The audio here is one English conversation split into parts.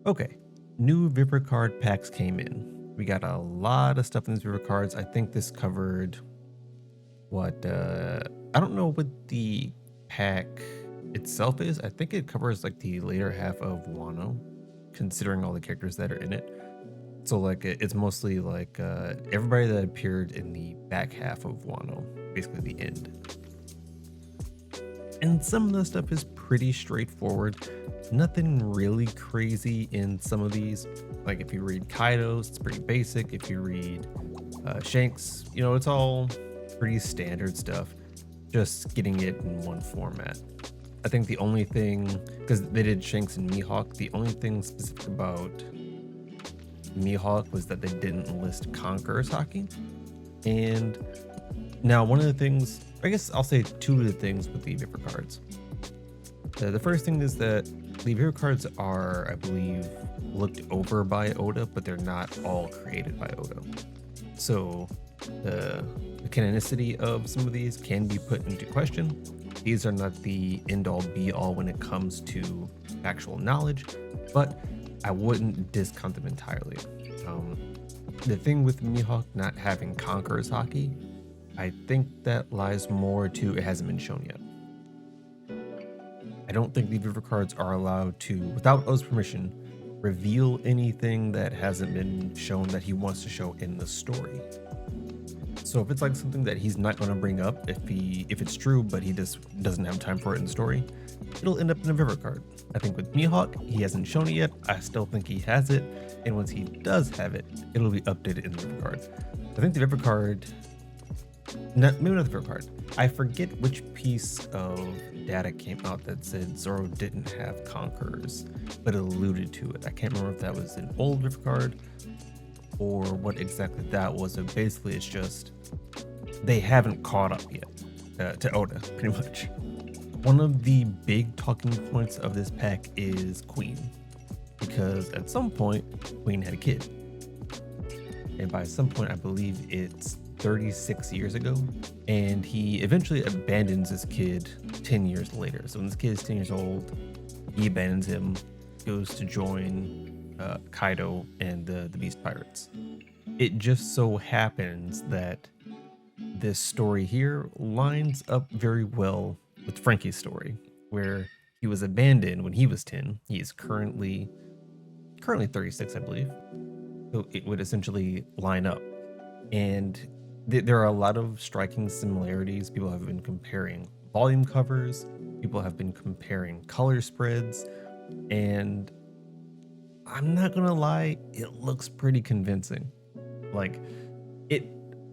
Okay, new Viper card packs came in. We got a lot of stuff in these Viper cards. I think this covered what I don't know what the pack itself is. I think it covers like the later half of Wano, considering all the characters that are in it. So like it's mostly like everybody that appeared in the back half of Wano, basically the end. And some of the stuff is pretty straightforward. Nothing really crazy in some of these. Like if you read Kaido's, it's pretty basic. If you read Shanks, it's all pretty standard stuff. Just getting it in one format. I think the only thing, because they did Shanks and Mihawk, the only thing specific about Mihawk was that they didn't list Conqueror's Haki. And now one of the things, I guess I'll say two of the things with the Viper cards. The first thing is that the Viper cards are, I believe, looked over by Oda, but they're not all created by Oda. So the canonicity of some of these can be put into question. These are not the end-all be-all when it comes to actual knowledge, but I wouldn't discount them entirely. The thing with Mihawk not having Conqueror's Haki, I think that lies more to it hasn't been shown yet. I don't think the Viper cards are allowed to, without O's permission, reveal anything that hasn't been shown that he wants to show in the story. So if it's like something that he's not going to bring up, if it's true, but he just doesn't have time for it in the story, it'll end up in a Viper card. I think with Mihawk, he hasn't shown it yet. I still think he has it. And once he does have it, it'll be updated in the Viper card. I think the Viper card, maybe not the Viper card. I forget which piece of data came out that said Zoro didn't have Conquerors, but it alluded to it. I can't remember if that was an old Viper card or what exactly that was. So basically, it's just they haven't caught up yet to Oda, pretty much. One of the big talking points of this pack is Queen, because at some point, Queen had a kid. And by some point, I believe it's 36 years ago. And he eventually abandons this kid 10 years later. So when this kid is 10 years old, he abandons him, goes to join Kaido and the Beast Pirates. It just so happens that this story here lines up very well with Frankie's story, where he was abandoned when he was 10. He is currently 36, I believe. So it would essentially line up. And there are a lot of striking similarities. People have been comparing volume covers, people have been comparing color spreads, and I'm not gonna lie, it looks pretty convincing. Like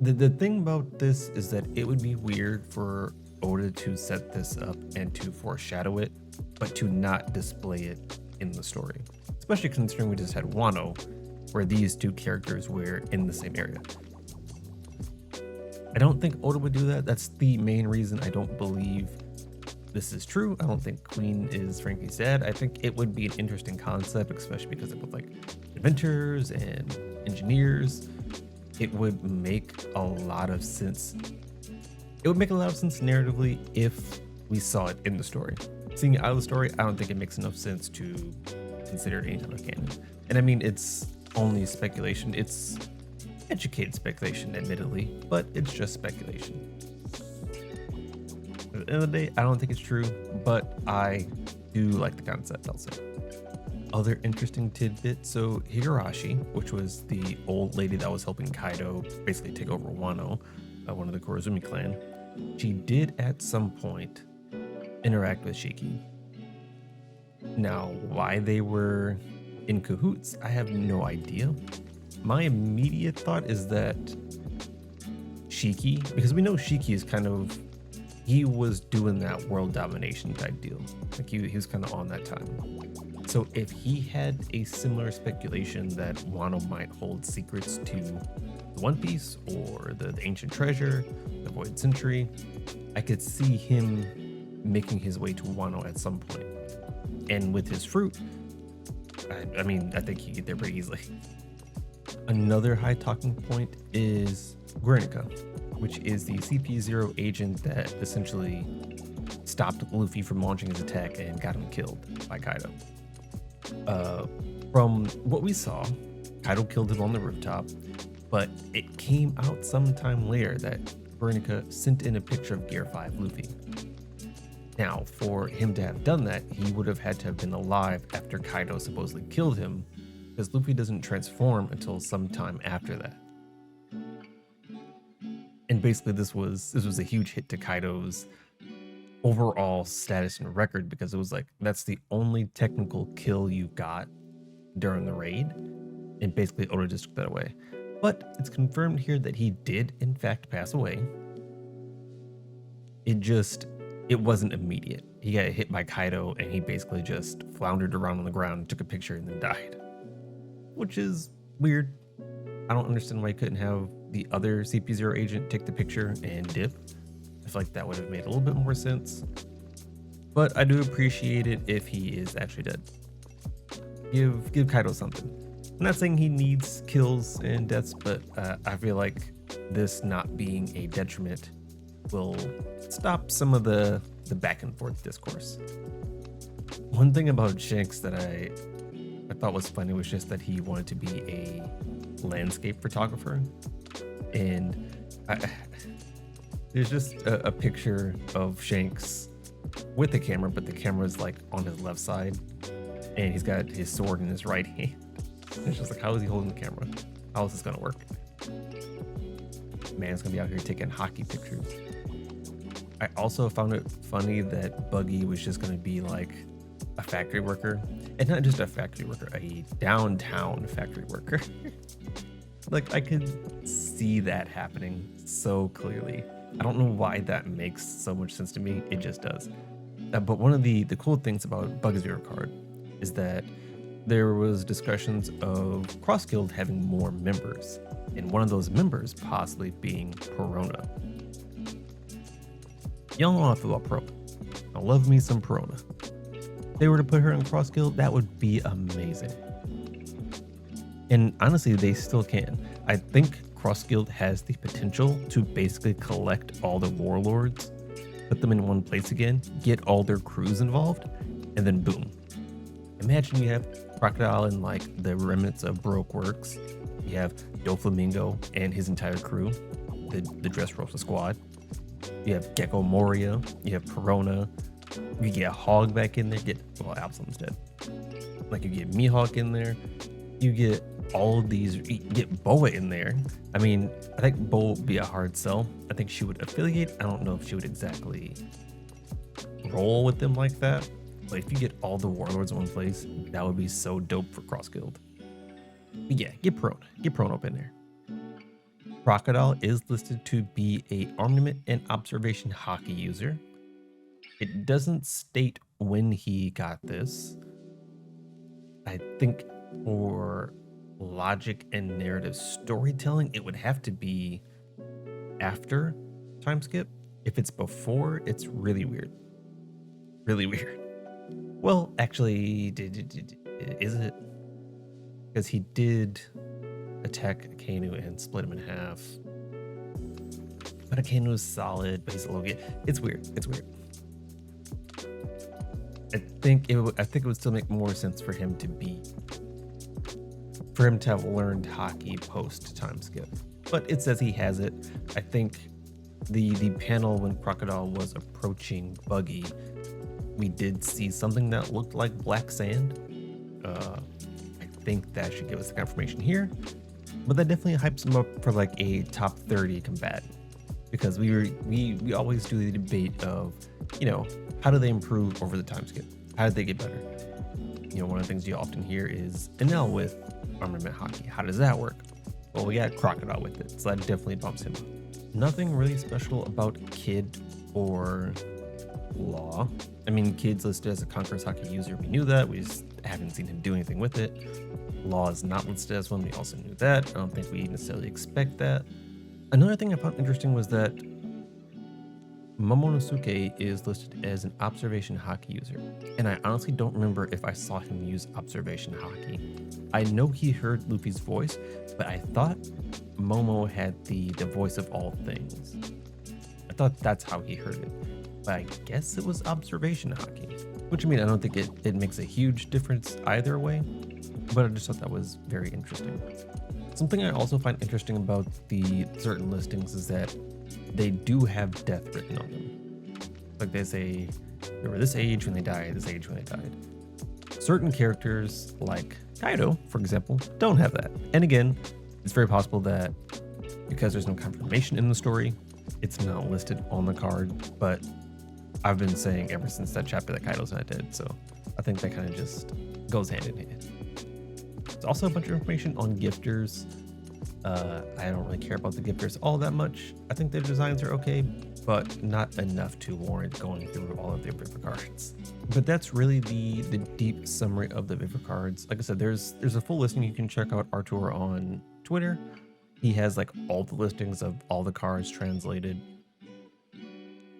the thing about this is that it would be weird for Oda to set this up and to foreshadow it, but to not display it in the story. Especially considering we just had Wano, where these two characters were in the same area. I don't think Oda would do that. That's the main reason I don't believe this is true. I don't think Queen is Frankie's dad. I think it would be an interesting concept, especially because of like inventors and engineers. It would make a lot of sense. It would make a lot of sense narratively if we saw it in the story. Seeing it out of the story, I don't think it makes enough sense to consider it any type of canon. And I mean, it's only speculation. It's educated speculation, admittedly, but it's just speculation. At the end of the day, I don't think it's true, but I do like the concept, I'll say. Other interesting tidbit, so Higurashi, which was the old lady that was helping Kaido basically take over Wano, one of the Kurozumi clan, she did at some point interact with Shiki. Now, why they were in cahoots, I have no idea. My immediate thought is that Shiki, because we know Shiki is he was doing that world domination type deal. Like he was kind of on that time. So if he had a similar speculation that Wano might hold secrets to the One Piece or the ancient treasure, the Void Century, I could see him making his way to Wano at some point. And with his fruit, I mean, I think he'd get there pretty easily. Another high talking point is Guernica, which is the CP0 agent that essentially stopped Luffy from launching his attack and got him killed by Kaido. From what we saw, Kaido killed him on the rooftop, but it came out sometime later that Veronica sent in a picture of Gear 5 Luffy. Now, for him to have done that, he would have had to have been alive after Kaido supposedly killed him, because Luffy doesn't transform until sometime after that. And basically this was a huge hit to Kaido's overall status and record, because it was like, that's the only technical kill you got during the raid, and basically Oda just took that away. But it's confirmed here that he did in fact pass away. It wasn't immediate. He got hit by Kaido and he basically just floundered around on the ground, took a picture, and then died, which is weird. I don't understand why he couldn't have the other CP0 agent take the picture and dip. I feel like that would have made a little bit more sense, but I do appreciate it if he is actually dead. Give Kaido something. I'm not saying he needs kills and deaths, but I feel like this not being a detriment will stop some of the back and forth discourse. One thing about Shanks that I thought was funny was just that he wanted to be a landscape photographer, and there's just a picture of Shanks with the camera, but the camera's like on his left side, and he's got his sword in his right hand. And it's just like, how is he holding the camera? How is this gonna work? Man's gonna be out here taking hockey pictures. I also found it funny that Buggy was just gonna be like a factory worker, and not just a factory worker, a downtown factory worker. Like, I could see that happening so clearly. I don't know why that makes so much sense to me. It just does. But one of the cool things about Buggy's Viewer card is that there was discussions of Cross Guild having more members, and one of those members possibly being Perona. Y'all know how I feel about Perona. I love me some Perona. If they were to put her in Cross Guild, that would be amazing. And honestly, they still can. I think Cross Guild has the potential to basically collect all the warlords, put them in one place again, get all their crews involved, and then boom. Imagine you have Crocodile and like the remnants of Baroque Works. You have Doflamingo and his entire crew, the Dressrosa squad. You have Gecko Moria. You have Perona. You get Hog back in there. Absalom's dead. Like, you get Mihawk in there. You get all of these. You get Boa in there. I mean, I think Boa would be a hard sell. I think she would affiliate. I don't know if she would exactly roll with them like that. But if you get all the warlords in one place, that would be so dope for Cross Guild. But yeah, get Perona. Get Perona up in there. Crocodile is listed to be a armament and observation hockey user. It doesn't state when he got this. I think for logic and narrative storytelling, it would have to be after time skip. If it's before, it's really weird. Really weird. Well, actually, is it? Because he did attack Akainu and split him in half. But Akainu is solid, but he's a little bit. It's weird. It's weird. I think it would still make more sense for him to have learned hockey post time skip. But it says he has it. I think the panel when Crocodile was approaching Buggy, we did see something that looked like black sand. I think that should give us the confirmation here. But that definitely hypes him up for like a top 30 combatant, because we always do the debate of, you know, how do they improve over the time skip? How did they get better? You know, one of the things you often hear is Enel with armament hockey. How does that work? Well, we got Crocodile with it, so that definitely bumps him up. Nothing really special about Kid or Law. I mean, Kid's listed as a Conqueror's hockey user. We knew that. We just haven't seen him do anything with it. Law is not listed as one. We also knew that. I don't think we necessarily expect that. Another thing I found interesting was that Momonosuke is listed as an observation hockey user, and I honestly don't remember if I saw him use observation hockey. I know he heard Luffy's voice, but I thought Momo had the voice of all things. I thought that's how he heard it, but I guess it was observation hockey, which, I mean, I don't think it makes a huge difference either way. but I just thought that was very interesting. Something I also find interesting about the certain listings is that they do have death written on them. Like they say, they were this age when they died, this age when they died. Certain characters, like Kaido, for example, don't have that. And again, it's very possible that because there's no confirmation in the story, it's not listed on the card, but I've been saying ever since that chapter that Kaido's not dead, so I think that kind of just goes hand in hand. There's also a bunch of information on gifters. I don't really care about the gifters all that much. I think their designs are okay, but not enough to warrant going through all of the Vivre cards. But that's really the deep summary of the Vivre cards. Like I said, there's a full listing. You can check out Artur on Twitter. He has like all the listings of all the cards translated.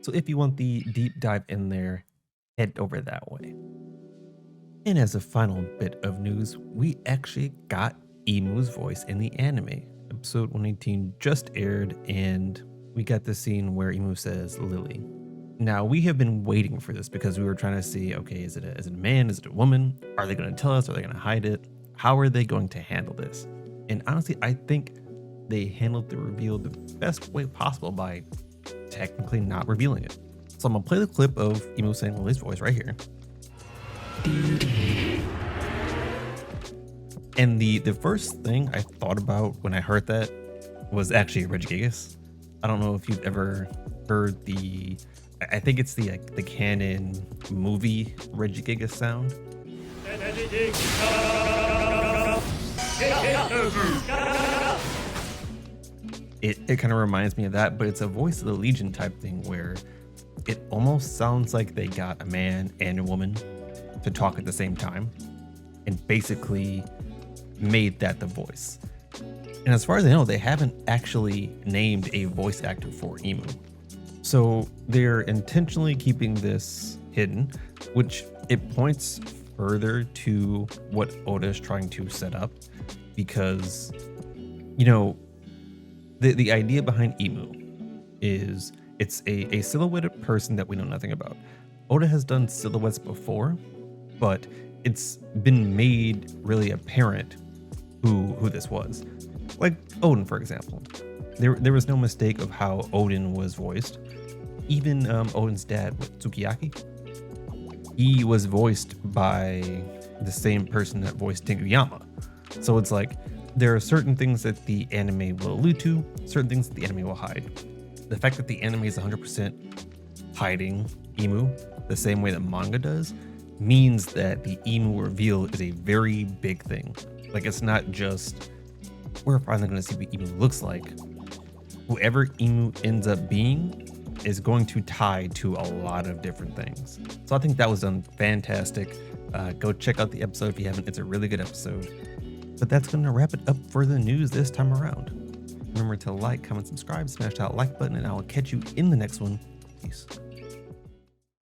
So if you want the deep dive in there, head over that way. And as a final bit of news, we actually got Imu's voice in the anime. Episode 118 just aired, and we got the scene where Imu says Lily. Now, we have been waiting for this because we were trying to see, okay, is it a man? Is it a woman? Are they going to tell us? Are they going to hide it? How are they going to handle this? And honestly, I think they handled the reveal the best way possible by technically not revealing it. So I'm going to play the clip of Imu saying Lily's voice right here. And the first thing I thought about when I heard that was actually Regigigas. I don't know if you've ever heard I think it's the canon movie Regigigas sound. It kind of reminds me of that, but it's a voice of the Legion type thing where it almost sounds like they got a man and a woman to talk at the same time and basically made that the voice. And as far as I know, they haven't actually named a voice actor for Imu. So they're intentionally keeping this hidden, which it points further to what Oda is trying to set up, because, you know, the idea behind Imu is it's a silhouetted person that we know nothing about. Oda has done silhouettes before, but it's been made really apparent who this was. Like Odin, for example. There was no mistake of how Odin was voiced. Even Odin's dad, Tsukiyaki, he was voiced by the same person that voiced Tenryama. So it's like, there are certain things that the anime will allude to, certain things that the anime will hide. The fact that the anime is 100% hiding Imu the same way that manga does means that the Imu reveal is a very big thing. Like, it's not just, we're finally going to see what Imu looks like. Whoever Imu ends up being is going to tie to a lot of different things. So I think that was done fantastic. Go check out the episode if you haven't. It's a really good episode. But that's going to wrap it up for the news this time around. Remember to like, comment, subscribe, smash that like button, and I will catch you in the next one. Peace.